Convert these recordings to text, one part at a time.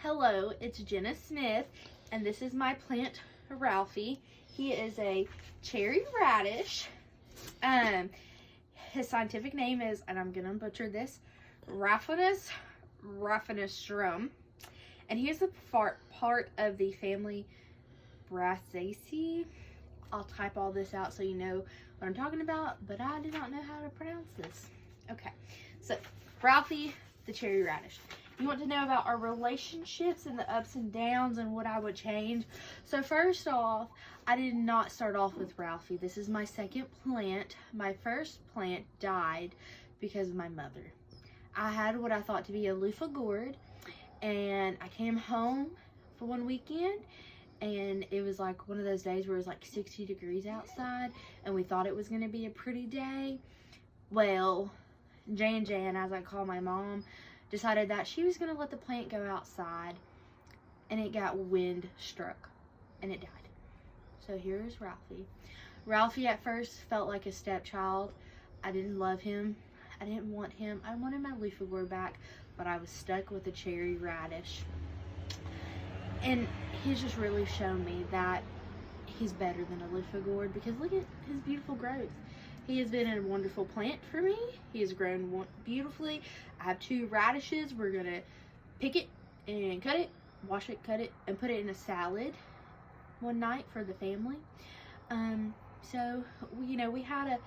Hello, it's Jenna Smith, and this is my plant, Ralphie. He is a cherry radish. His scientific name is, and I'm gonna butcher this, Raphanus raffinistrum, and he is a part of the family Brassiaceae. I'll type all this out so you know what I'm talking about, but I do not know how to pronounce this. Okay, so Ralphie, the cherry radish. You want to know about our relationships and the ups and downs and what I would change. So first off, I did not start off with Ralphie. This is my second plant. My first plant died because of my mother. I had what I thought to be a loofah gourd, and I came home for one weekend, and it was like one of those days where it was like 60 degrees outside, and we thought it was going to be a pretty day. Well, Jan, as I call my mom, decided that she was going to let the plant go outside, and it got wind struck and it died. So here's Ralphie. Ralphie at first felt like a stepchild. I didn't love him. I didn't want him. I wanted my loofah gourd back, but I was stuck with a cherry radish. And he's just really shown me that he's better than a loofah gourd, because look at his beautiful growth. He has been a wonderful plant for me. He has grown beautifully. I have 2 radishes. We're gonna pick it and cut it, wash it, cut it, and put it in a salad one night for the family. So, we had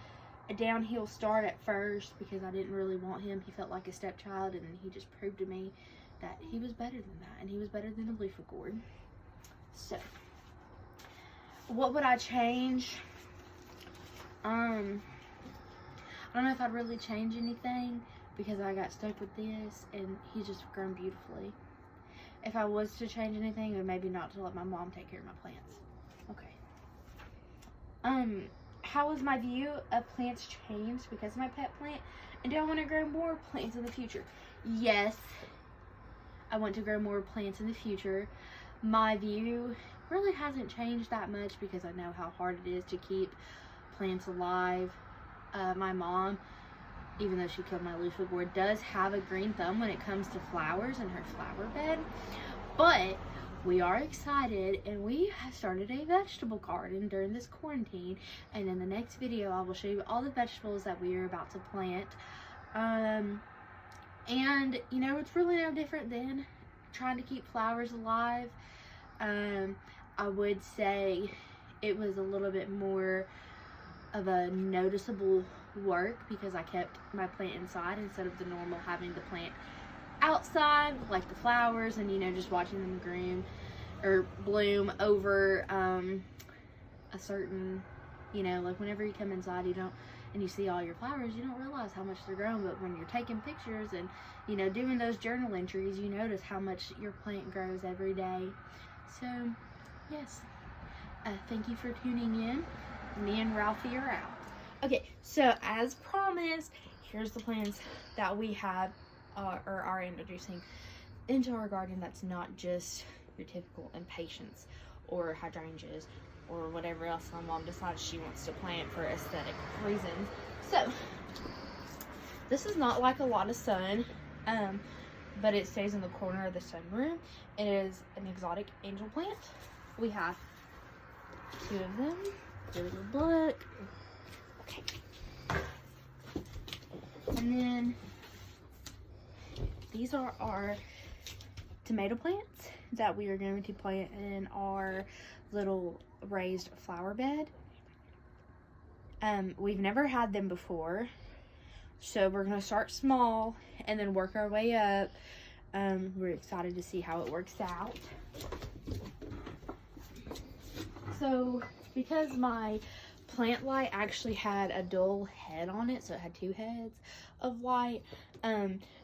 a downhill start at first because I didn't really want him. He felt like a stepchild, and he just proved to me that he was better than that, and he was better than a loofah gourd. So, what would I change? I don't know if I'd really change anything because I got stuck with this, and he's just grown beautifully. If I was to change anything, it would maybe not to let my mom take care of my plants. Okay. How has my view of plants changed because of my pet plant? And do I want to grow more plants in the future? Yes, I want to grow more plants in the future. My view really hasn't changed that much because I know how hard it is to keep plants alive. My mom, even though she killed my loofah gourd, does have a green thumb when it comes to flowers in her flower bed. But we are excited, and we have started a vegetable garden during this quarantine, and in the next video I will show you all the vegetables that we are about to plant. And it's really no different than trying to keep flowers alive. I would say it was a little bit more of a noticeable work because I kept my plant inside instead of the normal having the plant outside, like the flowers, and just watching them bloom over a certain, like whenever you come inside and you see all your flowers, you don't realize how much they're growing. But when you're taking pictures and doing those journal entries, you notice how much your plant grows every day. So yes, thank you for tuning in. Me and Ralphie are out. Okay, so as promised, here's the plants that we have or are introducing into our garden that's not just your typical impatiens or hydrangeas or whatever else my mom decides she wants to plant for aesthetic reasons. So this is not like a lot of sun, but it stays in the corner of the sunroom. It is an exotic angel plant. We have 2 of them. Here's a book. Okay. And then these are our tomato plants that we are going to plant in our little raised flower bed. We've never had them before, so we're going to start small and then work our way up. We're excited to see how it works out. So because my plant light actually had a dual head on it, so it had 2 heads of light,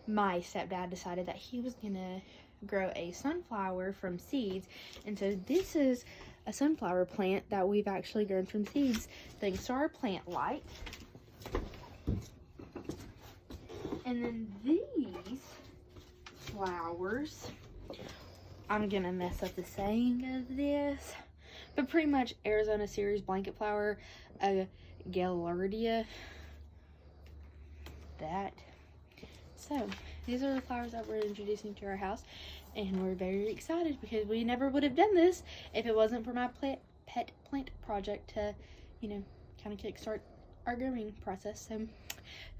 my stepdad decided that he was gonna grow a sunflower from seeds, and so this is a sunflower plant that we've actually grown from seeds thanks to our plant light. And then these flowers, I'm gonna mess up the saying of this, but pretty much Arizona Ceres blanket flower, Gaillardia. So these are the flowers that we're introducing to our house, And we're very excited because we never would have done this if it wasn't for my pet plant project to, you know, kind of kickstart our growing process. So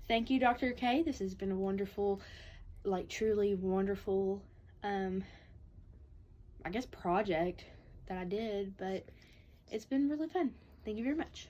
thank you, Dr. K. This has been a wonderful, like truly wonderful, I guess project that I did, but it's been really fun. Thank you very much.